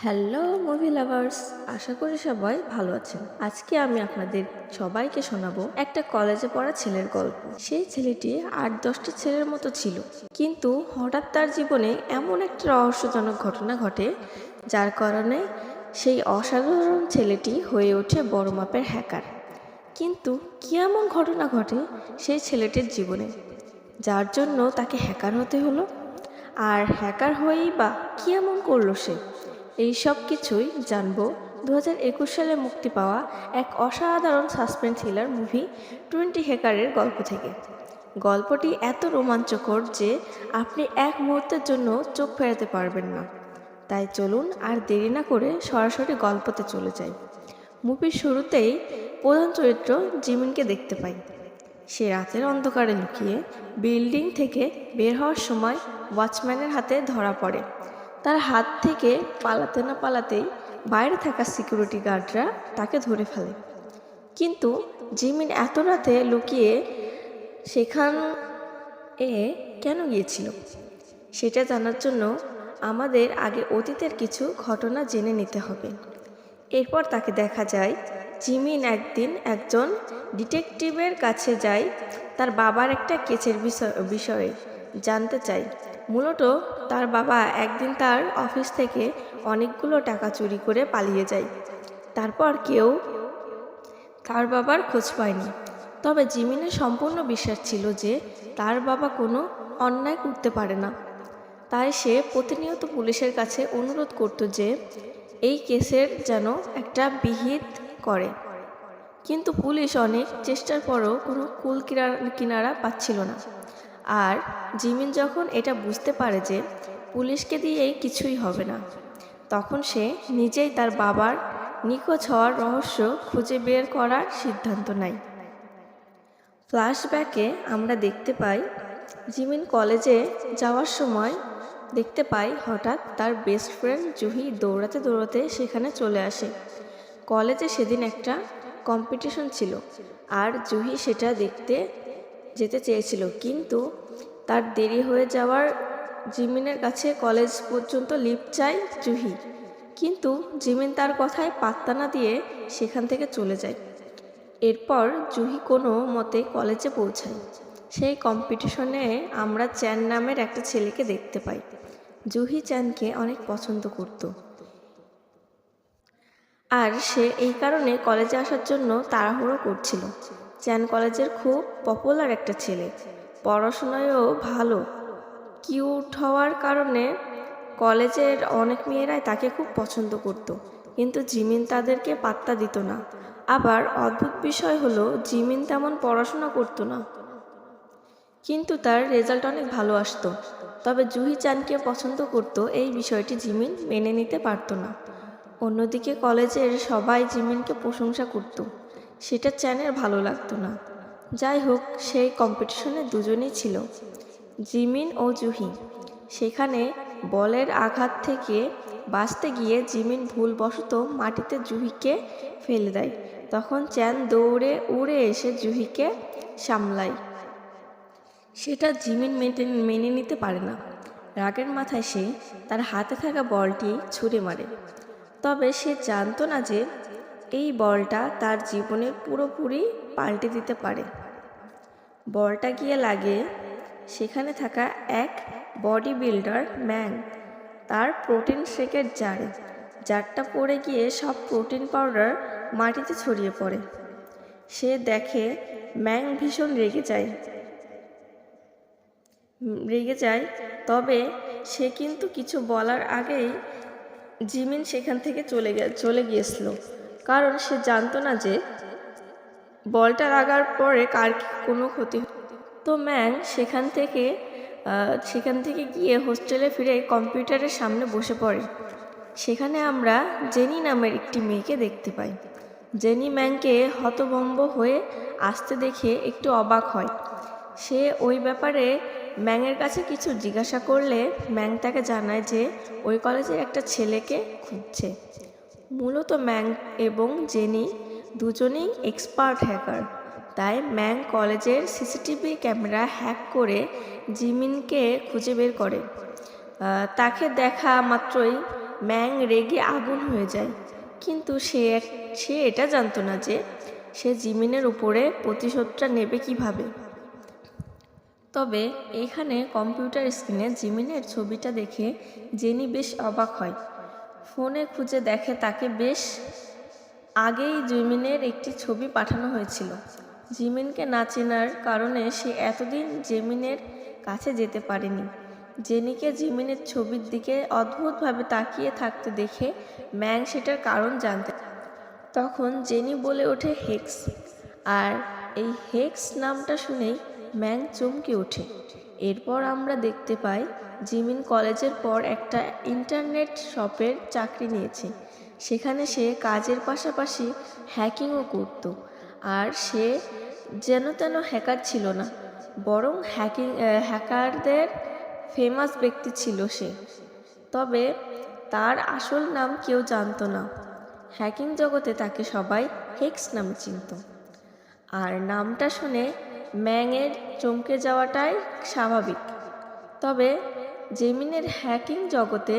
Hello movie lovers, আশা করি সবাই ভালো আছেন। আজকে আমি আপনাদের সবাইকে শোনাবো একটা কলেজে পড়া ছেলের গল্প। সেই ছেলেটি 8-10টি ছেলের মতো ছিল, কিন্তু হঠাৎ তার জীবনে এমন একটা রহস্যজনক ঘটনা ঘটে যার কারণে সেই অসাধারণ ছেলেটি হয়ে ওঠে বড় মাপের হ্যাকার। কিন্তু কি এমন ঘটনা ঘটে সেই ছেলেটির জীবনে যার জন্য তাকে হ্যাকার হতে হলো? আর হ্যাকার হয়েই বা কি এমন করলো সে? এই সব কিছুই জানবো 2021 সালে মুক্তি পাওয়া এক অসাধারণ সাসপেন্স থ্রিলার মুভি 20 হ্যাকারের গল্প থেকে। গল্পটি এত রোমাঞ্চকর যে আপনি এক মুহূর্তের জন্য চোখ ফেরাতে পারবেন না। তাই চলুন আর দেরি না করে সরাসরি গল্পতে চলে যাই। মুভির শুরুতেই প্রধান চরিত্র জিমিনকে দেখতে পাই। সে রাতের অন্ধকারে লুকিয়ে বিল্ডিং থেকে বের হওয়ার সময় ওয়াচম্যানের হাতে ধরা পড়ে। তার হাত থেকে পালাতে না পালাতেই বাইরে থাকা সিকিউরিটি গার্ডরা তাকে ধরে ফেলে। কিন্তু জিমিন এত রাতে লুকিয়ে সেখানে কেন গিয়েছিল সেটা জানার জন্য আমাদের আগে অতীতের কিছু ঘটনা জেনে নিতে হবে। এরপর তাকে দেখা যায় জিমিন একদিন একজন ডিটেকটিভের কাছে যায় তার বাবার একটা কেসের বিষয়ে জানতে চায়। মূলত তার বাবা একদিন তার অফিস থেকে অনেকগুলো টাকা চুরি করে পালিয়ে যায়। তারপর কেউ তার বাবার খোঁজ পায়নি। তবে জিমিনের সম্পূর্ণ বিশ্বাস ছিল যে তার বাবা কোনো অন্যায় করতে পারে না। তাই সে প্রতিনিয়ত পুলিশের কাছে অনুরোধ করত যে এই কেসের যেন একটা বিহিত করে। কিন্তু পুলিশ অনেক চেষ্টার পরও কোনো কুল কিনারা পাচ্ছিল না। আর জিমিন যখন এটা বুঝতে পারে যে পুলিশকে দিয়েই কিছুই হবে না, তখন সে নিজেই তার বাবার নিখোঁজ হওয়ার রহস্য খুঁজে বের করার সিদ্ধান্ত নেয়। ফ্ল্যাশব্যাকে আমরা দেখতে পাই জিমিন কলেজে যাওয়ার সময় দেখতে পাই হঠাৎ তার বেস্ট ফ্রেন্ড জুহি দৌড়াতে দৌড়াতে সেখানে চলে আসে। কলেজে সেদিন একটা কম্পিটিশন ছিল আর জুহি সেটা দেখতে যেতে চেয়েছিল, কিন্তু তার দেরি হয়ে যাওয়ার জিমিনের কাছে কলেজ পর্যন্ত লিফট চায় জুহি। কিন্তু জিমিন তার কথায় পাত্তা না দিয়ে সেখান থেকে চলে যায়। এরপর জুহি কোনো মতে কলেজে পৌঁছায়। সেই কম্পিটিশনে আমরা চ্যান নামের একটা ছেলেকে দেখতে পাই। জুহি চ্যানকে অনেক পছন্দ করত আর সে এই কারণে কলেজে আসার জন্য তাড়াহুড়ো করছিল। চ্যান কলেজের খুব পপুলার একটা ছেলে, পড়াশোনায়ও ভালো, কিউট হওয়ার কারণে কলেজের অনেক মেয়েরাই তাকে খুব পছন্দ করত। কিন্তু জিমিন তাদেরকে পাত্তা দিত না। আবার অদ্ভুত বিষয় হলো জিমিন তেমন পড়াশোনা করতো না, কিন্তু তার রেজাল্ট অনেক ভালো আসতো। তবে জুহি চানকে পছন্দ করত, এই বিষয়টি জিমিন মেনে নিতে পারত না। অন্যদিকে কলেজের সবাই জিমিনকে প্রশংসা করত, সেটা চ্যানের ভালো লাগতো না। যাই হোক, সেই কম্পিটিশনে দুজনেই ছিল, জিমিন ও জুহি। সেখানে বলের আঘাত থেকে বাঁচতে গিয়ে জিমিন ভুলবশত মাটিতে জুহিকে ফেলে দেয়। তখন চ্যান দৌড়ে উড়ে এসে জুহিকে সামলায়। সেটা জিমিন মেনে নিতে পারে না। রাগের মাথায় সে তার হাতে থাকা বলটি ছুঁড়ে মারে। তবে সে জানতো না যে এই বলটা তার জীবনের পুরোপুরি পাল্টে দিতে পারে। বলটা গিয়ে লাগে সেখানে থাকা এক বডি বিল্ডার ম্যাং তার প্রোটিন শেকের জারে। জারটা পড়ে গিয়ে সব প্রোটিন পাউডার মাটিতে ছড়িয়ে পড়ে। সে দেখে ম্যাং ভীষণ রেগে যায়। তবে সে কিন্তু কিছু বলার আগেই জিমিন সেখান থেকে চলে গিয়েছিল, কারণ সে জানতো না যে বলটা লাগার পরে কার কোনো ক্ষতি। তো ম্যাং সেখান থেকে গিয়ে হোস্টেলে ফিরে কম্পিউটারের সামনে বসে পড়ে। সেখানে আমরা জেনি নামের একটি মেয়েকে দেখতে পাই। জেনি ম্যাংকে হতভম্ব হয়ে আসতে দেখে একটু অবাক হয়। সে ওই ব্যাপারে ম্যাংয়ের কাছে কিছু জিজ্ঞাসা করলে ম্যাং তাকে জানায় যে ওই কলেজের একটা ছেলেকে খুঁজছে। মূলত ম্যাং এবং জেনি দুজনেই এক্সপার্ট হ্যাকার। তাই ম্যাং কলেজের সিসিটিভি ক্যামেরা হ্যাক করে জিমিনকে খুঁজে বের করে। তাকে দেখা মাত্রই ম্যাং রেগে আগুন হয়ে যায়, কিন্তু সে এটা জানতো না যে সে জিমিনের উপরে প্রতিশোধটা নেবে কিভাবে। তবে এখানে কম্পিউটার স্ক্রিনে জিমিনের ছবিটা দেখে জেনি বেশ অবাক হয়। ফোনে খুঁজে দেখে তাকে বেশ আগেই জিমিনের একটি ছবি পাঠানো হয়েছিল। জিমিনকে না চেনার কারণে সে এতদিন জিমিনের কাছে যেতে পারেনি। জেনিকে জিমিনের ছবির দিকে অদ্ভুতভাবে তাকিয়ে থাকতে দেখে ম্যাং সেটার কারণ জানতে। তখন জেনি বলে ওঠে হেক্স, আর এই হেক্স নামটা শুনেই ম্যাং চমকে ওঠে। এরপর আমরা দেখতে পাই জিমিন কলেজের পর একটা ইন্টারনেট শপের চাকরি নিয়েছে। সেখানে সে কাজের পাশাপাশি হ্যাকিংও করত। আর সে যেন তেন হ্যাকার ছিল না, বরং হ্যাকারদের ফেমাস ব্যক্তি ছিল সে। তবে তার আসল নাম কেউ জানতো না। হ্যাকিং জগতে তাকে সবাই হেক্স নামে চিনত। আর নামটা শুনে ম্যাংয়ের চমকে যাওয়াটাই স্বাভাবিক। তবে জেমিনের হ্যাকিং জগতে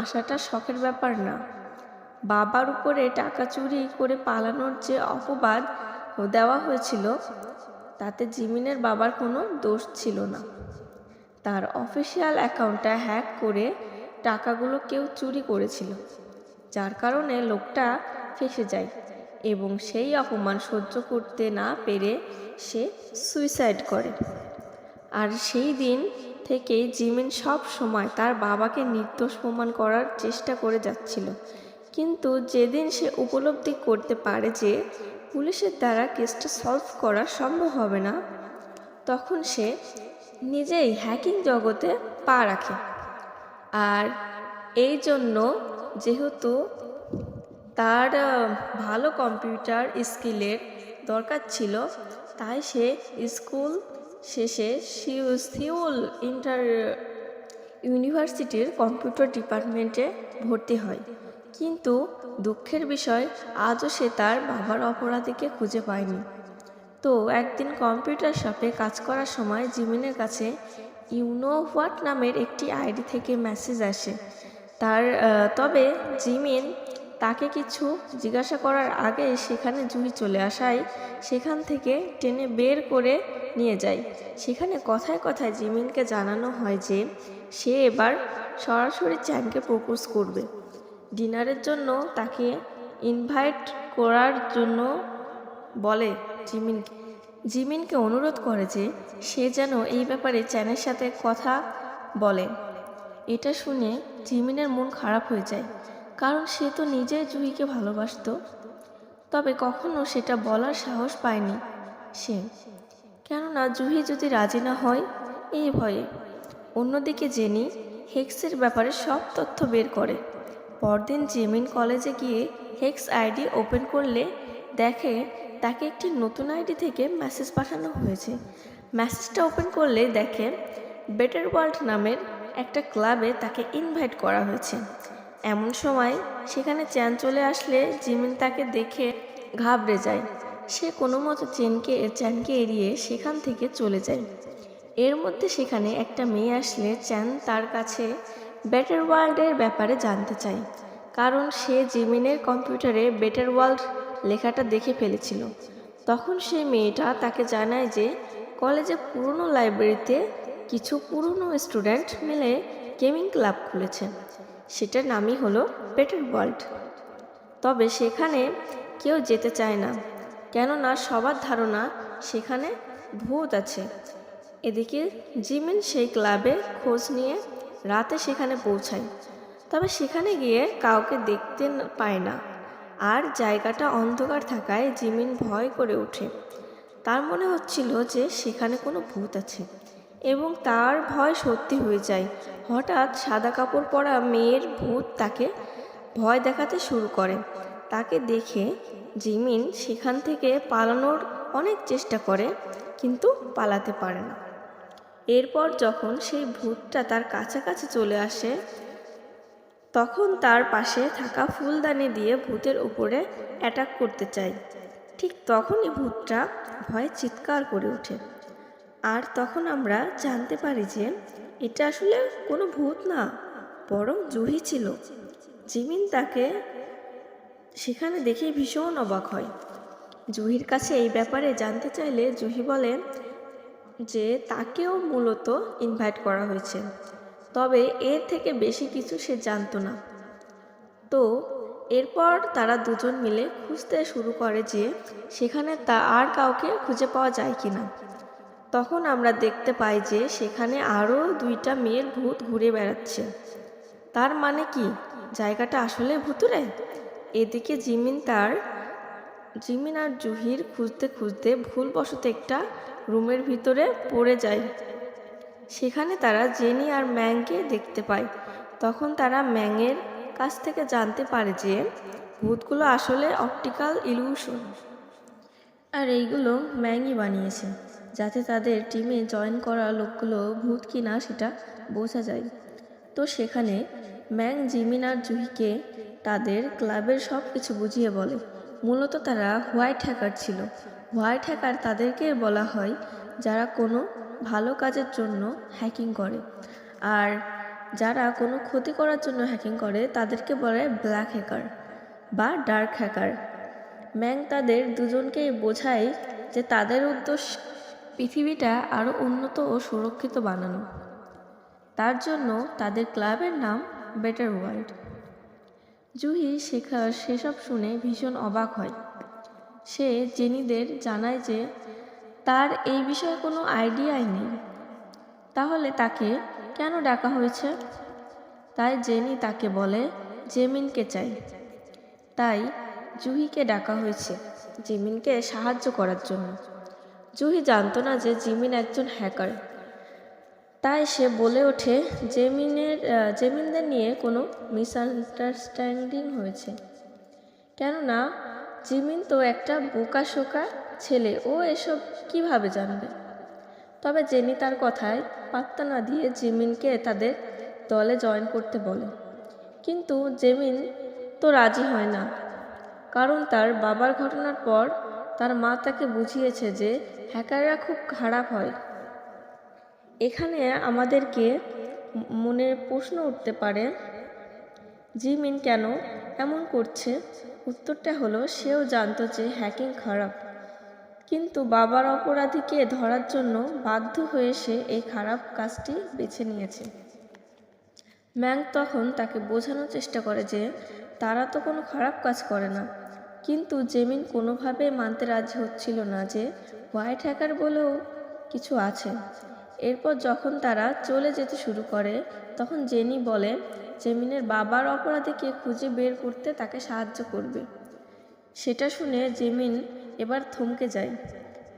আসাটা শখের ব্যাপার না। বাবার উপরে টাকা চুরি করে পালানোর যে অপবাদ দেওয়া হয়েছিল, তাতে জিমিনের বাবার কোনো দোষ ছিল না। তার অফিসিয়াল অ্যাকাউন্টটা হ্যাক করে টাকাগুলো কেউ চুরি করেছিল, যার কারণে লোকটা ফেঁসে যায় এবং সেই অপমান সহ্য করতে না পেরে সে সুইসাইড করে। আর সেই দিন থেকেই জিমিন সব সময় তার বাবাকে নির্দোষ প্রমাণ করার চেষ্টা করে যাচ্ছিল। কিন্তু যেদিন সে উপলব্ধি করতে পারে যে পুলিশের দ্বারা কেসটা সলভ করা সম্ভব হবে না, তখন সে নিজেই হ্যাকিং জগতে পা রাখে। আর এই জন্য যেহেতু তার ভালো কম্পিউটার স্কিলের দরকার ছিল, তাই সে স্কুল শেষে সিউল ইউনিভার্সিটির কম্পিউটার ডিপার্টমেন্টে ভর্তি হয়। কিন্তু দুঃখের বিষয়, আজও সে তার বাবার অপরাধীকে খুঁজে পায়নি। তো একদিন কম্পিউটার শপে কাজ করার সময় জিমিনের কাছে ইউনো হোয়াট নামের একটি আইডি থেকে মেসেজ আসে। তবে জিমিন তাকে কিছু জিজ্ঞাসা করার আগে সেখানে জুহি চলে আসায় সেখান থেকে টেনে বের করে নিয়ে যায়। সেখানে কথায় কথায় জিমিনকে জানানো হয় যে সে এবার সরাসরি চ্যানকে প্রপোজ করবে। ডিনারের জন্য তাকে ইনভাইট করার জন্য বলে জিমিনকে অনুরোধ করে যে সে যেন এই ব্যাপারে চ্যানের সাথে কথা বলে। এটা শুনে জিমিনের মন খারাপ হয়ে যায়, কারণ সে তো নিজেই জুহিকে ভালোবাসতো। তবে কখনো সেটা বলার সাহস পায়নি সে, কেননা জুহি যদি রাজি না হয় এই ভয়ে। অন্যদিকে জেনি হেক্সের ব্যাপারে সব তথ্য বের করে। পরদিন জিমিন কলেজে গিয়ে হেক্স আইডি ওপেন করলে দেখে তাকে একটি নতুন আইডি থেকে মেসেজ পাঠানো হয়েছে। মেসেজটা ওপেন করলে দেখে বেটার ওয়ার্ল্ড নামের একটা ক্লাবে তাকে ইনভাইট করা হয়েছে। এমন সময় সেখানে চ্যান চলে আসলে জিমিন তাকে দেখে ঘাবড়ে যায়। সে কোনো মতো চ্যানকে এড়িয়ে সেখান থেকে চলে যায়। এর মধ্যে সেখানে একটা মেয়ে আসলে চ্যান তার কাছে বেটার ওয়ার্ল্ডের ব্যাপারে জানতে চায়, কারণ সে জিমিনের কম্পিউটারে বেটার ওয়ার্ল্ড লেখাটা দেখে ফেলেছিল। তখন সেই মেয়েটা তাকে জানায় যে কলেজে পুরনো লাইব্রেরিতে কিছু পুরনো স্টুডেন্ট মিলে গেমিং ক্লাব খুলেছে, সেটার নামই হলো বেটার ওয়ার্ল্ড। তবে সেখানে কেউ যেতে চায় না, কেননা সবার ধারণা সেখানে ভূত আছে। এদিকে জিমিন সেই ক্লাবে খোঁজ নিয়ে রাতে সেখানে পৌঁছায়। তবে সেখানে গিয়ে কাউকে দেখতে পায় না, আর জায়গাটা অন্ধকার থাকায় জিমিন ভয় করে ওঠে। তার মনে হচ্ছিল যে সেখানে কোনো ভূত আছে, এবং তার ভয় সত্যি হয়ে যায়। হঠাৎ সাদা কাপড় পরা মেয়ের ভূত তাকে ভয় দেখাতে শুরু করে। তাকে দেখে জিমিন সেখান থেকে পালানোর অনেক চেষ্টা করে, কিন্তু পালাতে পারে না। এরপর যখন সেই ভূতটা তার কাছাকাছি চলে আসে, তখন তার পাশে থাকা ফুলদানি দিয়ে ভূতের উপরে অ্যাটাক করতে চায়। ঠিক তখনই ভূতটা ভয়ে চিৎকার করে ওঠে। আর তখন আমরা জানতে পারি যে এটা আসলে কোনো ভূত না, বরং জুহি ছিল। জিমিন তাকে সেখানে দেখে ভীষণ অবাক হয়। জুহির কাছে এই ব্যাপারে জানতে চাইলে জুহি বলে যে তাকেও মূলত ইনভাইট করা হয়েছে, তবে এর থেকে বেশি কিছু সে জানতো না। তো এরপর তারা দুজন মিলে খুঁজতে শুরু করে যে সেখানে তা আর কাউকে খুঁজে পাওয়া যায় কিনা। তখন আমরা দেখতে পাই যে সেখানে আরও 2টা মেয়ের ভূত ঘুরে বেড়াচ্ছে। তার মানে কি জায়গাটা আসলে ভুতুড়ে? এদিকে জিমিন আর জুহির খুঁজতে খুঁজতে ভুলবশত একটা রুমের ভিতরে পড়ে যায়। সেখানে তারা জেনি আর ম্যাংকে দেখতে পায়। তখন তারা ম্যাংয়ের কাছ থেকে জানতে পারে যে ভূতগুলো আসলে অপটিক্যাল ইলিউশন, আর এইগুলো ম্যাংই বানিয়েছে যাতে তাদের টিমে জয়েন করা লোকগুলো ভূত কিনা সেটা বোঝা যায়। তো সেখানে ম্যাং জিমিন আর জুহিকে তাদের ক্লাবের সব কিছু বুঝিয়ে বলে। মূলত তারা হোয়াইট হ্যাকার ছিল। হোয়াইট হ্যাকার তাদেরকে বলা হয় যারা কোনো ভালো কাজের জন্য হ্যাকিং করে, আর যারা কোনো ক্ষতি করার জন্য হ্যাকিং করে তাদেরকে বলে ব্ল্যাক হ্যাকার বা ডার্ক হ্যাকার। ম্যাং তাদের দুজনকেই বোঝায় যে তাদের উদ্দেশ্য পৃথিবীটা আরও উন্নত ও সুরক্ষিত বানানো। তার জন্য তাদের ক্লাবের নাম বেটার ওয়ার্ল্ড। জুহি সেসব শুনে ভীষণ অবাক হয়। সে জেনিদের জানায় যে তার এই বিষয়ে কোনো আইডিয়াই নেই। তাহলে তাকে কেন ডাকা হয়েছে? তাই জেনি তাকে বলে জেমিনকে চাই। তাই জুহিকে ডাকা হয়েছে জিমিনকে সাহায্য করার জন্য। জুহি জানতো না যে জিমিন একজন হ্যাকার। তাই সে বলে ওঠে জেমিনদের নিয়ে কোনো মিসআন্ডারস্ট্যান্ডিং হয়েছে, কেননা জিমিন তো একটা বোকাশোকা ছেলে, ও এসব কিভাবে জানবে। তবে জেনি তার কথায় পাত্তা না দিয়ে জিমিনকে তাদের দলে জয়েন করতে বলে। কিন্তু জেমিন তো রাজি হয় না, কারণ তার বাবার ঘটনার পর তার মা তাকে বুঝিয়েছে যে হ্যাকাররা খুব খারাপ হয়। এখানে আমাদেরকে মনে প্রশ্ন উঠতে পারে, জিমিন কেন এমন করছে? উত্তরটা হলো সেও জানতো যে হ্যাকিং খারাপ, কিন্তু বাবার অপরাধীকে ধরার জন্য বাধ্য হয়ে সে এই খারাপ কাজটি বেছে নিয়েছে। ম্যাং তখন তাকে বোঝানোর চেষ্টা করে যে তারা তো কোনো খারাপ কাজ করে না, কিন্তু জেমিন কোনোভাবে মানতে রাজি হচ্ছিল না যে হোয়াইট হ্যাকার বলেও কিছু আছে। এরপর যখন তারা চলে যেতে শুরু করে তখন জেনি বলে জেমিনের বাবার অপরাধীকে খুঁজে বের করতে তাকে সাহায্য করবে। সেটা শুনে জেমিন এবার থমকে যায়।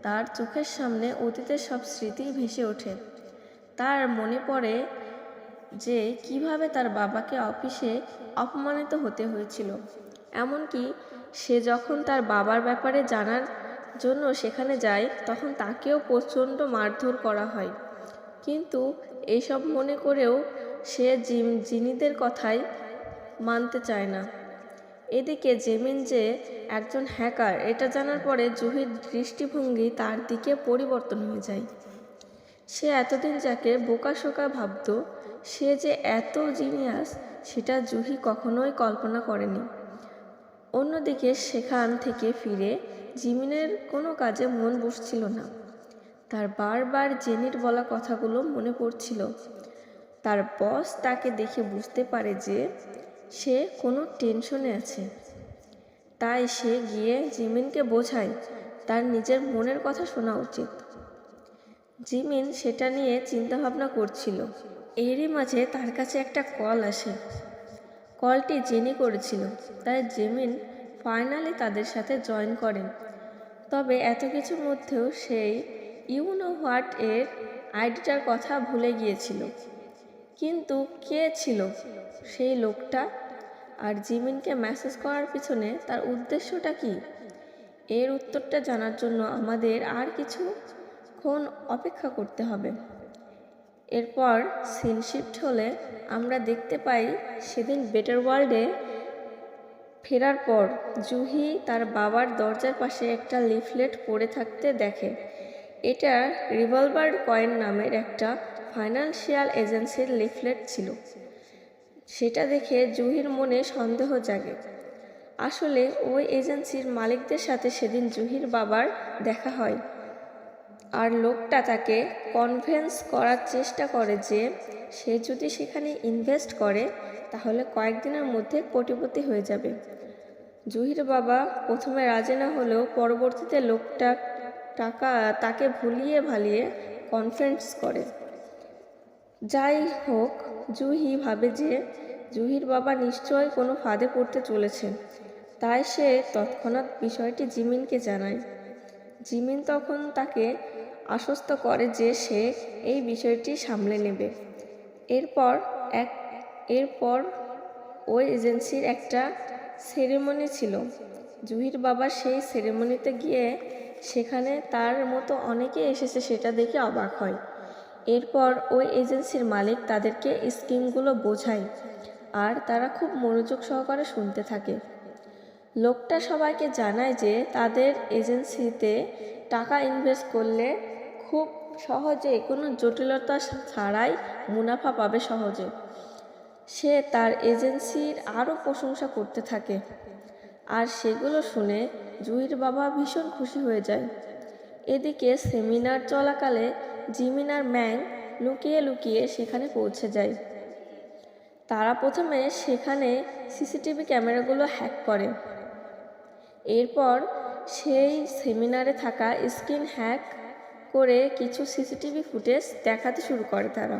তার চোখের সামনে অতীতের সব স্মৃতি ভেসে ওঠে। তার মনে পড়ে যে কিভাবে তার বাবাকে অফিসে অপমানিত হতে হয়েছিল। এমনকি সে যখন তার বাবার ব্যাপারে জানার জন্য সেখানে যায় তখন তাকেও প্রচণ্ড মারধর করা হয়। কিন্তু এইসব মনে করেও সে জিনিদের কথাই মানতে চায় না। এদিকে জেমিন যে একজন হ্যাকার এটা জানার পরে জুহির দৃষ্টিভঙ্গি তার দিকে পরিবর্তন হয়ে যায়। সে এতদিন যাকে বোকাশোকা ভাবত, সে যে এত জিনিয়াস সেটা জুহি কখনোই কল্পনা করেনি। অন্যদিকে সেখান থেকে ফিরে জিমিনের কোনো কাজে মন বসছিল না। তার বারবার জেনির বলা কথাগুলো মনে পড়ছিল। তার বস তাকে দেখে বুঝতে পারে যে সে কোনো টেনশনে আছে। তাই সে গিয়ে জিমিনকে বোঝায় তার নিজের মনের কথা শোনা উচিত। জিমিন সেটা নিয়ে চিন্তাভাবনা করছিল। এরই মাঝে তার কাছে একটা কল আসে। কলটি জেনি করেছিল, তাই জিমিন ফাইনালি তাদের সাথে জয়েন করেন। তবে এত কিছুর মধ্যেও সেই ইউ নো হোয়াট এর আইডিটার কথা ভুলে গিয়েছিল। কিন্তু কে ছিল সেই লোকটা, আর জিমিনকে মেসেজ করার পিছনে তার উদ্দেশ্যটা কি? এর উত্তরটা জানার জন্য আমাদের আর কিছুক্ষণ অপেক্ষা করতে হবে। এরপর সিন শিফট হলে আমরা দেখতে পাই সেদিন বেটার ওয়ার্ল্ডে ফেরার পর জুহি তার বাবার দরজার পাশে একটা লিফলেট পড়ে থাকতে দেখে। এটা রিভলভার কয়েন নামের একটা ফাইন্যান্সিয়াল এজেন্সির লিফলেট ছিল, সেটা দেখে জুহির মনে সন্দেহ জাগে। আসলে ওই এজেন্সির মালিকদের সাথে সেদিন জুহির বাবার দেখা হয়, আর লোকটা তাকে কনভিন্স করার চেষ্টা করে যে সে যদি সেখানে ইনভেস্ট করে তাহলে কয়েকদিনের মধ্যে কোটিপতি হয়ে যাবে। জুহির বাবা প্রথমে রাজি না হলেও পরবর্তীতে লোকটা তাকে ভুলিয়ে ভালিয়ে কনফারেন্স করে। যাই হোক, জুহি ভাবে যে জুহির বাবা নিশ্চয় কোনো ফাঁদে পড়তে চলেছে, তাই সে তৎক্ষণাৎ বিষয়টি জিমিনকে জানায়। জিমিন তখন তাকে আশ্বস্ত করে যে সে এই বিষয়টি সামলে নেবে। এরপর ওই এজেন্সির একটা সেরেমনি ছিল। জুহির বাবা সেই সেরেমনিতে গিয়ে সেখানে তার মতো অনেকে এসেছে সেটা দেখে অবাক হয়। এরপর ওই এজেন্সির মালিক তাদেরকে স্কিমগুলো বোঝায়, আর তারা খুব মনোযোগ সহকারে শুনতে থাকে। লোকটা সবাইকে জানায় যে তাদের এজেন্সিতে টাকা ইনভেস্ট করলে খুব সহজে কোনো জটিলতা ছাড়াই মুনাফা পাবে সহজে। সে তার এজেন্সির আরও প্রশংসা করতে থাকে, আর সেগুলো শুনে জুহির বাবা ভীষণ খুশি হয়ে যায়। এদিকে সেমিনার চলাকালে জিমিন আর ম্যাং লুকিয়ে লুকিয়ে সেখানে পৌঁছে যায়। তারা প্রথমে সেখানে সিসিটিভি ক্যামেরাগুলো হ্যাক করে। এরপর সেই সেমিনারে থাকা স্ক্রিন হ্যাক করে কিছু সিসিটিভি ফুটেজ দেখাতে শুরু করে তারা।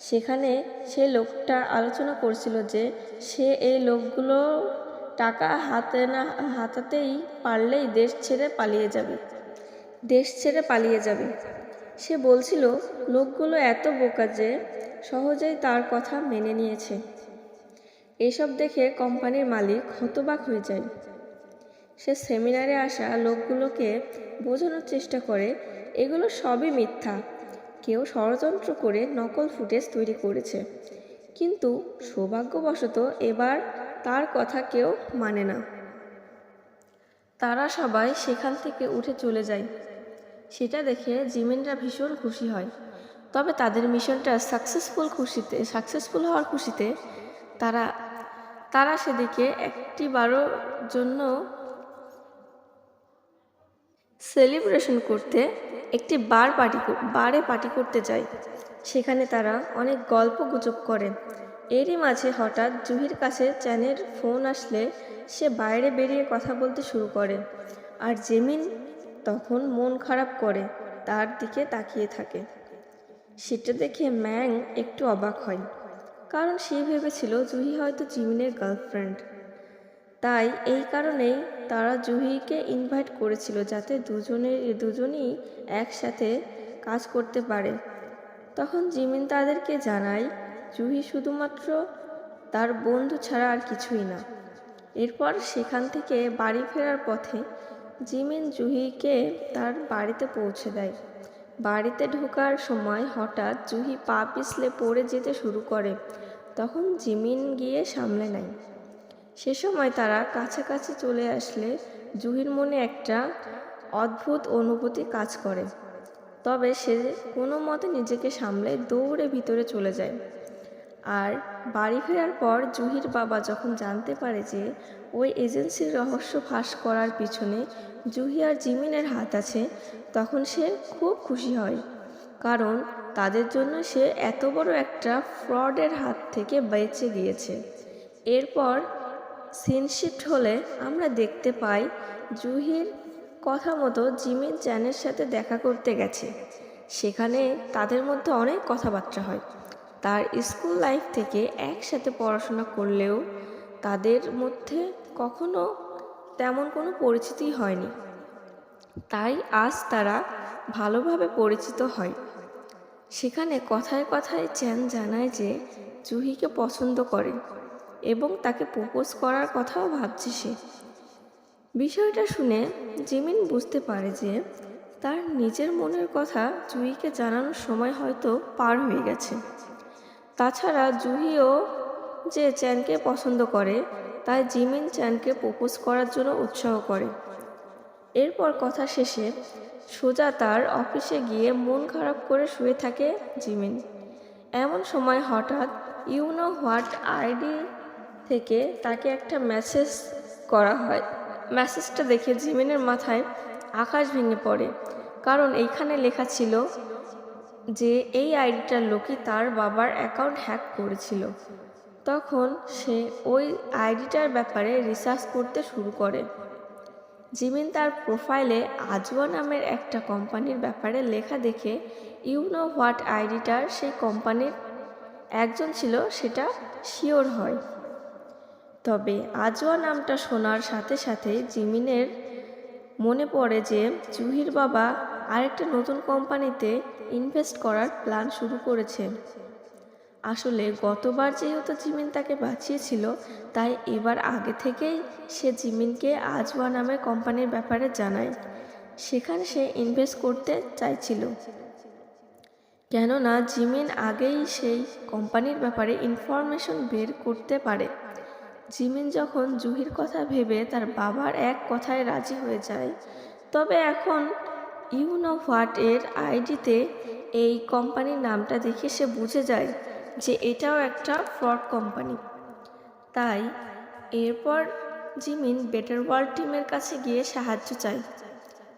সেখানে সে লোকটা আলোচনা করছিল যে সে এই লোকগুলো টাকা হাতাতেই পারলেই দেশ ছেড়ে পালিয়ে যাবে। সে বলছিল লোকগুলো এত বোকা যে সহজেই তার কথা মেনে নিয়েছে। এসব দেখে কোম্পানির মালিক হতবাক হয়ে যায়। সে সেমিনারে আসা লোকগুলোকে বোঝানোর চেষ্টা করে এগুলো সবই মিথ্যা, কেউ ষড়যন্ত্র করে নকল ফুটেজ তৈরি করেছে। কিন্তু সৌভাগ্যবশত এবার তার কথা কেউ মানে না। তারা সবাই সেখান থেকে উঠে চলে যায়। সেটা দেখে জিমিনরা ভীষণ খুশি হয়। তবে তাদের মিশনটা সাকসেসফুল হওয়ার খুশিতে তারা সেদিকে একটিবারের জন্য সেলিব্রেশন করতে একটি বারে পার্টি করতে যায়। সেখানে তারা অনেক গল্প গুজব করে। এরই মাঝে হঠাৎ জুহির কাছে চ্যানের ফোন আসলে সে বাইরে বেরিয়ে কথা বলতে শুরু করে, আর জিমিন তখন মন খারাপ করে তার দিকে তাকিয়ে থাকে। সেটা দেখে ম্যাং একটু অবাক হয়, কারণ সে ভেবেছিল জুহি হয়তো জিমিনের গার্লফ্রেন্ড। তাই এই কারণেই তারা জুহিকে ইনভাইট করেছিল, যাতে দুজনই একসাথে কাজ করতে পারে। তখন জিমিন তাদেরকে জানায় জুহি শুধুমাত্র তার বন্ধু ছাড়া আর কিছুই না। এরপর সেখান থেকে বাড়ি ফেরার পথে জিমিন জুহিকে তার বাড়িতে পৌঁছে দেয়। বাড়িতে ঢোকার সময় হঠাৎ জুহি পা পিছলে পড়ে যেতে শুরু করে। তখন জিমিন গিয়ে সামলে নেয়। সে সময় তারা কাছাকাছি চলে আসলে জুহির মনে একটা অদ্ভুত অনুভূতি কাজ করে। তবে সে কোনো মতে নিজেকে সামলে দৌড়ে ভিতরে চলে যায়। আর বাড়ি ফেরার পর জুহির বাবা যখন জানতে পারে যে ওই এজেন্সির রহস্য ফাঁস করার পিছনে জুহি আর জিমিনের হাত আছে, তখন সে খুব খুশি হয়, কারণ তাদের জন্য সে এত বড় একটা ফ্রডের হাত থেকে বেঁচে গিয়েছে। এরপর সিন শিফট হলে আমরা দেখতে পাই জুহির কথা মতো জিমিন চ্যানের সাথে দেখা করতে গেছে। সেখানে তাদের মধ্যে অনেক কথাবার্তা হয়। তার স্কুল লাইফ থেকে একসাথে পড়াশোনা করলেও তাদের মধ্যে কখনো তেমন কোনো পরিচিতি হয়নি। তাই আজ তারা ভালোভাবে পরিচিত হয়। সেখানে কথায় কথায় চ্যান জানায় যে জুহিকে পছন্দ করে এবং তাকে প্রপোজ করার কথাও ভাবছে সে। বিষয়টা শুনে জিমিন বুঝতে পারে যে তার নিজের মনের কথা জুহিকে জানানোর সময় হয়তো পার হয়ে গেছে। তাছাড়া জুহিও যে চ্যানকে পছন্দ করে, তাই জিমিন চ্যানকে প্রপোজ করার জন্য উৎসাহ করে। এরপর কথা শেষে সোজা তার অফিসে গিয়ে মন খারাপ করে শুয়ে থাকে জিমিন। এমন সময় হঠাৎ ইউনো হোয়াট আইডি থেকে তাকে একটা মেসেজ করা হয়। মেসেজটা দেখে জিমিনের মাথায় আকাশ ভেঙে পড়ে, কারণ এইখানে লেখা ছিল যে এই আইডিটার লোকই তার বাবার অ্যাকাউন্ট হ্যাক করেছিল। তখন সে ওই আইডিটার ব্যাপারে রিসার্চ করতে শুরু করে। জিমিন তার প্রোফাইলে আজওয়া নামের একটা কোম্পানির ব্যাপারে লেখা দেখে ইউনো হোয়াট আইডিটার সেই কোম্পানির একজন ছিল সেটা শিওর হয়। তবে আজওয়া নামটা শোনার সাথে সাথে জিমিনের মনে পড়ে যে জুহির বাবা আরেকটা নতুন কোম্পানিতে ইনভেস্ট করার প্ল্যান শুরু করেছে। আসলে গতবার যেহেতু জিমিন তাকে বাঁচিয়েছিল, তাই এবার আগে থেকেই সে জিমিনকে আজওয়া নামের কোম্পানির ব্যাপারে জানায়। সেখানে সে ইনভেস্ট করতে চাইছিল, কেননা জিমিন আগেই সেই কোম্পানির ব্যাপারে ইনফরমেশন বের করতে পারে। জিমিন যখন জুহির কথা ভেবে তার বাবার এক কথায় রাজি হয়ে যায়, তবে এখন ইউনো হোয়াট এর আইডিতে এই কোম্পানির নামটা দেখে সে বুঝে যায় যে এটাও একটা ফ্রড কোম্পানি। তাই এরপর জিমিন বেটার ওয়ার্ল্ড টিমের কাছে গিয়ে সাহায্য চায়,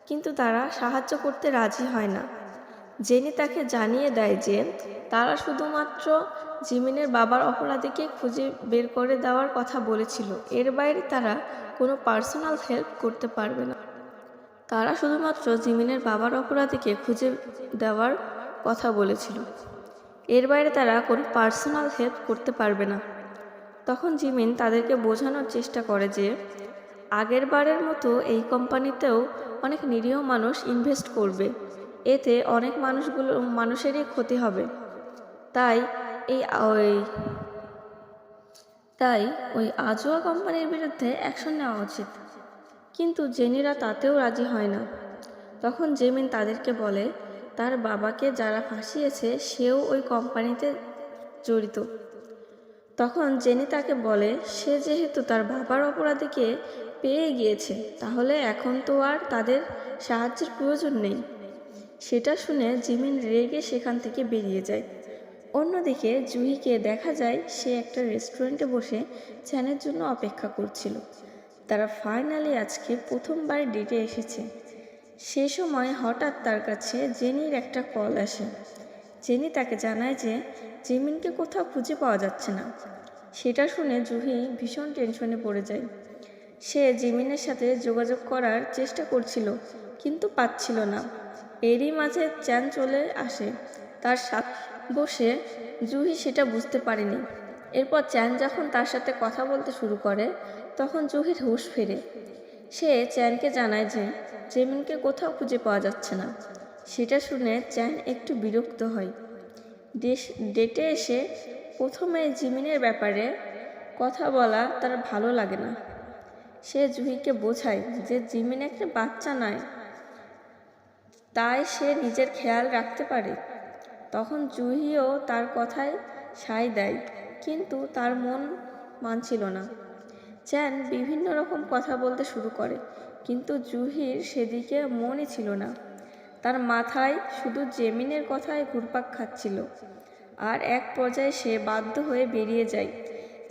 কিন্তু তারা সাহায্য করতে রাজি হয় না। জেনি তাকে জানিয়ে দেয় যে তারা শুধুমাত্র জিমিনের বাবার অপরাধীকে খুঁজে বের করে দেওয়ার কথা বলেছিল, এর বাইরে তারা কোনো পার্সোনাল হেল্প করতে পারবে না। তারা শুধুমাত্র জিমিনের বাবার অপরাধীকে খুঁজে দেওয়ার কথা বলেছিল, এর বাইরে তারা কোনো পার্সোনাল হেল্প করতে পারবে না। তখন জিমিন তাদেরকে বোঝানোর চেষ্টা করে যে আগের বারের মতো এই কোম্পানিতেও অনেক নিরীহ মানুষ ইনভেস্ট করবে, এতে অনেক মানুষেরই ক্ষতি হবে। তাই ওই আজওয়া কোম্পানির বিরুদ্ধে অ্যাকশন নেওয়া উচিত। কিন্তু জেনিরা তাতেও রাজি হয় না। তখন জিমিন তাদেরকে বলে তার বাবাকে যারা ফাঁসিয়েছে সেও ওই কোম্পানিতে জড়িত। তখন জেনি তাকে বলে সে যেহেতু তার বাবার অপরাধীকে পেয়ে গিয়েছে, তাহলে এখন তো আর তাদের সাহায্যের প্রয়োজন নেই। সেটা শুনে জিমিন রেগে সেখান থেকে বেরিয়ে যায়। অন্যদিকে জুহিকে দেখা যায় সে একটা রেস্টুরেন্টে বসে চ্যানের জন্য অপেক্ষা করছিল। তারা ফাইনালি আজকে প্রথমবার ডেটে এসেছে। সে সময় হঠাৎ তার কাছে জেনির একটা কল আসে। জেনি তাকে জানায় যে জিমিনকে কোথাও খুঁজে পাওয়া যাচ্ছে না। সেটা শুনে জুহি ভীষণ টেনশনে পড়ে যায়। সে জিমিনের সাথে যোগাযোগ করার চেষ্টা করছিল, কিন্তু পাচ্ছিল না। এরই মাঝে চ্যান চলে আসে তার সাথে বসে। জুহি সেটা বুঝতে পারেনি। এরপর চ্যান যখন তার সাথে কথা বলতে শুরু করে, তখন জুহির হুঁশ ফেরে। সে চ্যানকে জানায় যে জিমিনকে কোথাও খুঁজে পাওয়া যাচ্ছে না। সেটা শুনে চ্যান একটু বিরক্ত হয়। ডেটে এসে প্রথমে জিমিনের ব্যাপারে কথা বলা তার ভালো লাগে না। সে জুহিকে বোঝায় যে জিমিন একটা বাচ্চা নয়, তাই সে নিজের খেয়াল রাখতে পারে। তখন জুহিও তার কথায় সায় দেয়, কিন্তু তার মন মানছিল না। চ্যান বিভিন্ন রকম কথা বলতে শুরু করে, কিন্তু জুহির সেদিকে মনই ছিল না। তার মাথায় শুধু জিমিনের কথায় ঘুরপাক খাচ্ছিল। আর এক পর্যায়ে সে বাধ্য হয়ে বেরিয়ে যায়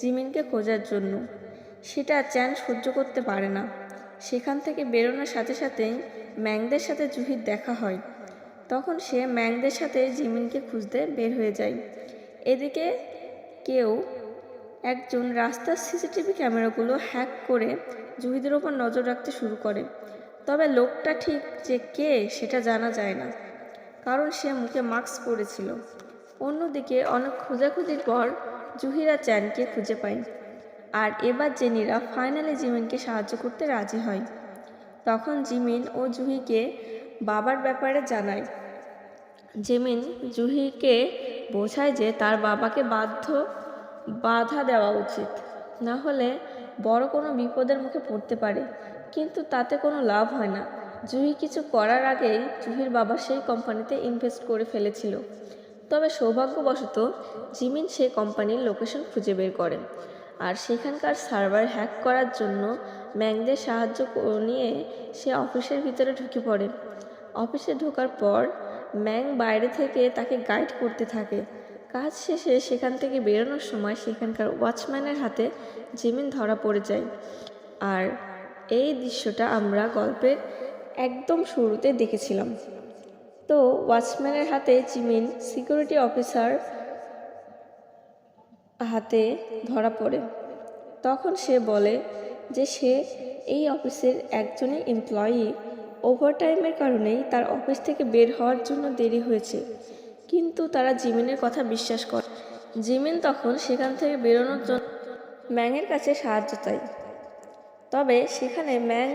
জিমিনকে খোঁজার জন্য। সেটা চ্যান সহ্য করতে পারে না। সেখান থেকে বেরোনোর সাথে সাথেই ম্যাংদের সাথে জুহির দেখা হয়। তখন সে ম্যাংদের সাথে জিমিনকে খুঁজতে বের হয়ে যায়। এদিকে একজন রাস্তার সিসিটিভি ক্যামেরাগুলো হ্যাক করে জুহিদের ওপর নজর রাখতে শুরু করে। তবে লোকটা ঠিক যে কে সেটা জানা যায় না, কারণ সে মুখে মাস্ক পরেছিল। অন্যদিকে অনেক খোঁজাখুঁজির পর জুহিরা চ্যানকে খুঁজে পায়। আর এবার জেনিরা ফাইনালি জিমিনকে সাহায্য করতে রাজি হয়। তখন জিমিন ও জুহিকে বাবার ব্যাপারে জানায়। জিমিন জুহিকে বোঝায় যে তার বাবাকে বাধা দেওয়া উচিত, না হলে বড় কোনো বিপদের মুখে পড়তে পারে। কিন্তু তাতে কোনো লাভ হয় না। জুহি কিছু করার আগেই জুহির বাবা সেই কোম্পানিতে ইনভেস্ট করে ফেলেছিল। তবে সৌভাগ্যবশত জিমিন সেই কোম্পানির লোকেশন খুঁজে বের করে, আর সেখানকার সার্ভার হ্যাক করার জন্য ম্যাংদের সাহায্য নিয়ে সে অফিসের ভিতরে ঢুকে পড়ে। অফিসে ঢোকার পর ম্যাং বাইরে থেকে তাকে গাইড করতে থাকে। কাজ শেষে সেখান থেকে বেরোনোর সময় সেখানকার ওয়াচম্যানের হাতে জিমিন ধরা পড়ে যায়। আর এই দৃশ্যটা আমরা গল্পের একদম শুরুতে দেখেছিলাম। তো ওয়াচম্যানের হাতে জিমিন সিকিউরিটি অফিসার হাতে ধরা পড়ে। তখন সে বলে যে সে এই অফিসের একজনই এমপ্লয়ি, ওভারটাইমের কারণেই তার অফিস থেকে বের হওয়ার জন্য দেরি হয়েছে। কিন্তু তারা জিমিনের কথা বিশ্বাস করে। জিমিন তখন সেখান থেকে বেরোনোর জন্য ম্যাংয়ের কাছে সাহায্য চায়। তবে সেখানে ম্যাং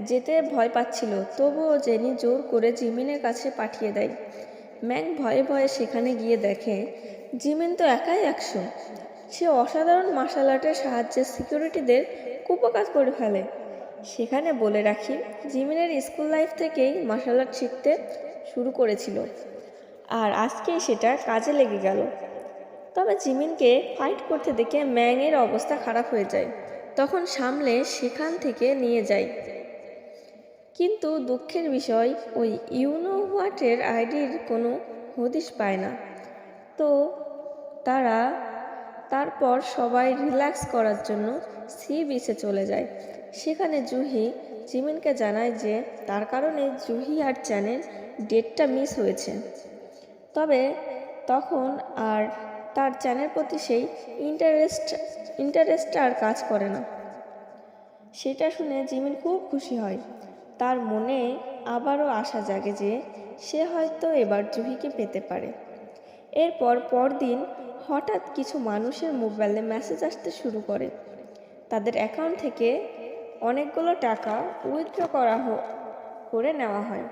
যেতে ভয় পাচ্ছিল, তবুও জেনি জোর করে জিমিনের কাছে পাঠিয়ে দেয়। ম্যাং ভয়ে ভয়ে সেখানে গিয়ে দেখে জিমিন তো একাই অ্যাকশন। সে অসাধারণ মার্শাল আর্টের সাহায্যে সিকিউরিটিদের কুপকাজ করে ফেলে। সেখানে বলে রাখি, জিমিনের স্কুল লাইফ থেকেই মার্শাল আর্ট শিখতে শুরু করেছিল, আর আজকেই সেটা কাজে লেগে গেল। তবে জিমিনকে ফাইট করতে দেখে ম্যাংয়ের অবস্থা খারাপ হয়ে যায়। তখন সামলে সেখান থেকে নিয়ে যায়। কিন্তু দুঃখের বিষয়, ওই ইউনো হোয়াটের আইডির কোনো হদিশ পায় না। তো তারপর সবাই রিল্যাক্স করার জন্য সি বিচে চলে যায়। সেখানে জুহি জিমিনকে জানায় যে তার কারণে জুহি আর চ্যানের ডেটটা মিস হয়েছে। তবে তখন আর তার চ্যানের প্রতি সেই ইন্টারেস্ট আর কাজ করে না। সেটা শুনে জিমিন খুব খুশি হয়। তার মনে আবারও আশা জাগে যে সে হয়তো এবার জুহিকে পেতে পারে। এরপর পরদিন হঠাৎ কিছু মানুষের মোবাইলে মেসেজ আসতে শুরু করে। তাদের অ্যাকাউন্ট থেকে অনেকগুলো টাকা উইথড্র করে নেওয়া হয়।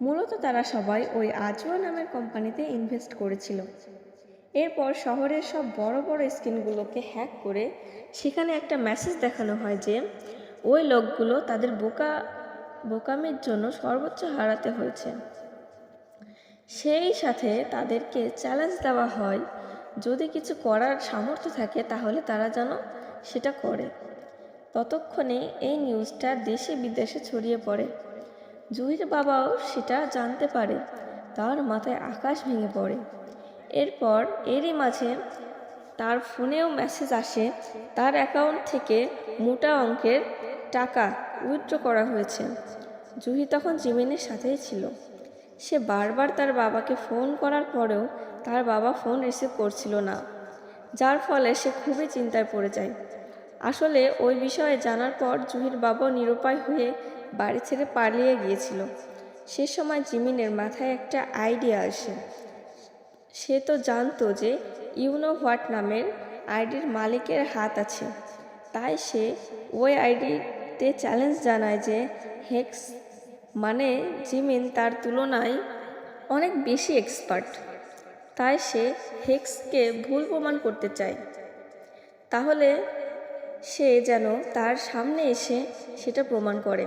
মূলত তারা সবাই ওই আজওয়া নামের কোম্পানিতে ইনভেস্ট করেছিল। এরপর শহরের সব বড় বড় স্ক্রিনগুলোকে হ্যাক করে সেখানে একটা মেসেজ দেখানো হয় যে ওই লোকগুলো তাদের বোকামির জন্য সর্বোচ্চ হারাতে হয়েছে। সেই সাথে তাদেরকে চ্যালেঞ্জ দেওয়া হয়, যদি কিছু করার সামর্থ্য থাকে তাহলে তারা যেন সেটা করে। ততক্ষণে এই নিউজটা দেশে বিদেশে ছড়িয়ে পড়ে। জুহির বাবাও সেটা জানতে পারে। তার মাথায় আকাশ ভেঙে পড়ে। এরপর এরই মাঝে তার ফোনেও মেসেজ আসে, তার অ্যাকাউন্ট থেকে মোটা অঙ্কের টাকা উইথড্র করা হয়েছে। জুহি তখন জিমিনের সাথেই ছিল। সে বারবার তার বাবাকে ফোন করার পরেও তার বাবা ফোন রিসিভ করছিল না, যার ফলে সে খুবই চিন্তায় পড়ে যায়। আসলে ওই বিষয়ে জানার পর জুহির বাবাও নিরুপায় হয়ে বাড়ি ছেড়ে পালিয়ে গিয়েছিল। সে সময় জিমিনের মাথায় একটা আইডিয়া আসে। সে তো জানতো যে ইউনো হোয়াট নামের আইডির মালিকের হাত আছে। তাই সে ওই আইডিতে চ্যালেঞ্জ জানায় যে হেক্স মানে জিমিন তার তুলনায় অনেক বেশি এক্সপার্ট। তাই সে হেক্সকে ভুল প্রমাণ করতে চায়। তাহলে সে যেন তার সামনে এসে সেটা প্রমাণ করে।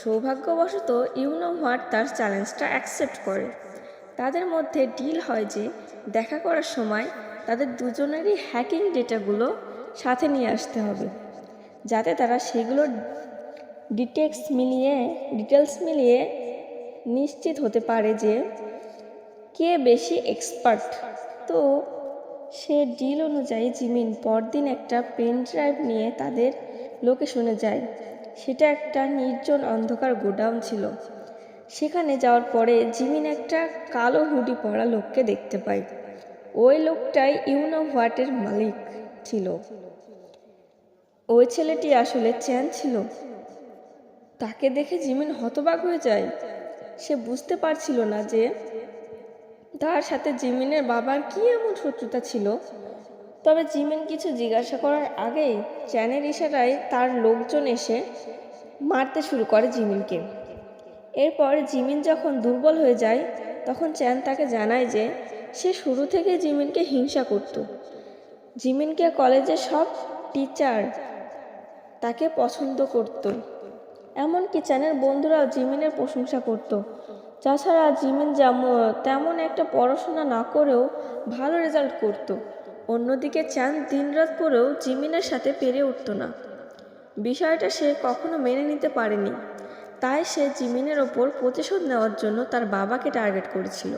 সৌভাগ্যবশত ইউনো হোয়াট তার চ্যালেঞ্জটা অ্যাকসেপ্ট করে। তাদের মধ্যে ডিল হয় যে দেখা করার সময় তাদের দুজনেরই হ্যাকিং ডেটাগুলো সাথে নিয়ে আসতে হবে, যাতে তারা সেগুলোর ডিটেলস মিলিয়ে নিশ্চিত হতে পারে যে কে বেশি এক্সপার্ট। তো সে ডিল অনুযায়ী জিমিন পরদিন একটা পেন ড্রাইভ নিয়ে তাদের লোকেশনে যায়। সেটা একটা নির্জন অন্ধকার গোডাউন ছিল। সেখানে যাওয়ার পরে জিমিন একটা কালো হুডি পরা লোককে দেখতে পায়। ওই লোকটাই ইউনো হোয়াটের মালিক ছিল। ওই ছেলেটি আসলে চ্যান ছিল। তাকে দেখে জিমিন হতবাক হয়ে যায়। সে বুঝতে পারছিল না যে তার সাথে জিমিনের বাবার কি এমন শত্রুতা ছিল। তবে জিমিন কিছু জিজ্ঞাসা করার আগেই চ্যানের ইশারায় তার লোকজন এসে মারতে শুরু করে জিমিনকে। এরপর জিমিন যখন দুর্বল হয়ে যায় তখন চ্যান তাকে জানায় যে সে শুরু থেকে জিমিনকে হিংসা করত। জিমিনকে কলেজের সব টিচার তাকে পছন্দ করত, এমনকি চ্যানের বন্ধুরাও জিমিনের প্রশংসা করত। তাছাড়া জিমিন তেমন একটা পড়াশোনা না করেও ভালো রেজাল্ট করত। অন্যদিকে চ্যান দিনরাত পড়েও জিমিনের সাথে পেরে উঠত না। বিষয়টা সে কখনো মেনে নিতে পারেনি। তাই সে জিমিনের ওপর প্রতিশোধ নেওয়ার জন্য তার বাবাকে টার্গেট করেছিল।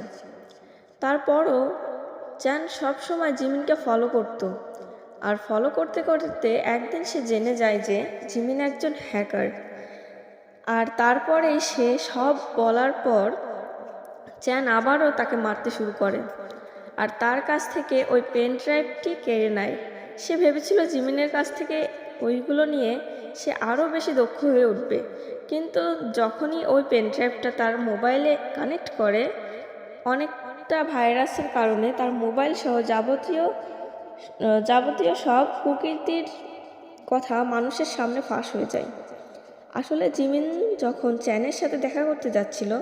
তারপরও চ্যান সবসময় জিমিনকে ফলো করত, আর ফলো করতে করতে একদিন সে জেনে যায় যে জিমিন একজন হ্যাকার। আর তারপরেই সে সব বলার পর চ্যান আবারও তাকে মারতে শুরু করে আর তার কাছ থেকে ওই পেন ড্রাইভটি কেড়ে নেয়। সে ভেবেছিল জিমিনের কাছ থেকে ওইগুলো নিয়ে সে আরও বেশি দক্ষ হয়ে উঠবে, কিন্তু যখনই ওই পেন ড্রাইভটা তার মোবাইলে কানেক্ট করে, অনেকটা ভাইরাসের কারণে তার মোবাইল সহ যাবতীয় সব কুকীর্তির কথা মানুষের সামনে ফাঁস হয়ে যায়। আসলে জিমিন যখন চ্যানের সাথে দেখা করতে যাচ্ছিল,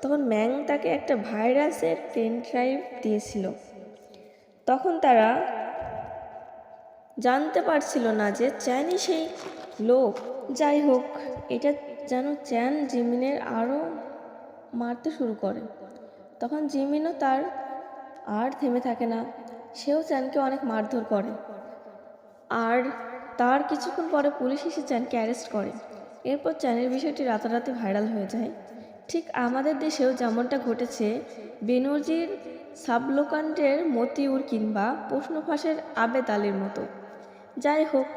তখন ম্যাং তাকে একটা ভাইরাসের পেন ড্রাইভ দিয়েছিল। তখন তারা জানতে পারছিল না যে চ্যানই সেই লোক। যাই হোক, এটা যেন চ্যান জিমিনের আরও মারতে শুরু করে। তখন জিমিনও তার আর থেমে থাকে না, সেও চ্যানকে অনেক মারধর করে। আর তার কিছুক্ষণ পরে পুলিশ এসে চ্যানকে অ্যারেস্ট করে। এরপর চ্যানের বিষয়টি রাতারাতি ভাইরাল হয়ে যায়। ঠিক আমাদের দেশেও যেমনটা ঘটেছে বেনজির সাবলোকান্ডের মতিউর কিংবা প্রশ্ন ফাঁসের আবেদ আলীর মতো। যাই হোক,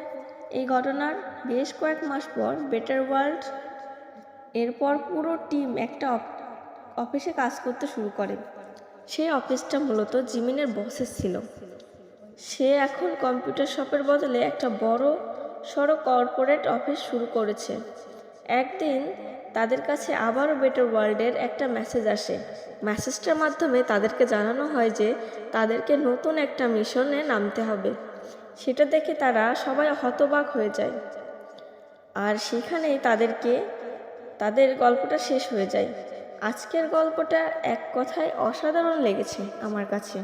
এই ঘটনার বেশ কয়েক মাস পর বেটার ওয়ার্ল্ড এরপর পুরো টিম একটা অফিসে কাজ করতে শুরু করে। সেই অফিসটা মূলত জিমিনের বসের ছিল। সে এখন কম্পিউটার শপের বদলে একটা বড় সড়ো কর্পোরেট অফিস শুরু করেছে। একদিন তাদের কাছে আবারও বেটার ওয়ার্ল্ডের একটা মেসেজ আসে। মেসেজটার মাধ্যমে তাদেরকে জানানো হয় যে তাদেরকে নতুন একটা মিশনে নামতে হবে। সেটা দেখে তারা সবাই হতবাক হয়ে যায়, আর সেখানেই তাদের গল্পটা শেষ হয়ে যায়। আজকের গল্পটা এক কথায় অসাধারণ লেগেছে আমার কাছে।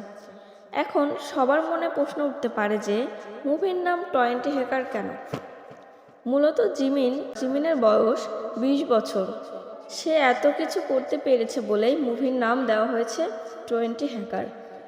এখন সবার মনে প্রশ্ন উঠতে পারে যে মুভির নাম 20 হ্যাকার কেন? মূলত জিমিনের বয়স 20 বছর। সে এত কিছু করতে পেরেছে বলেই মুভির নাম দেওয়া হয়েছে 20 হ্যাকার।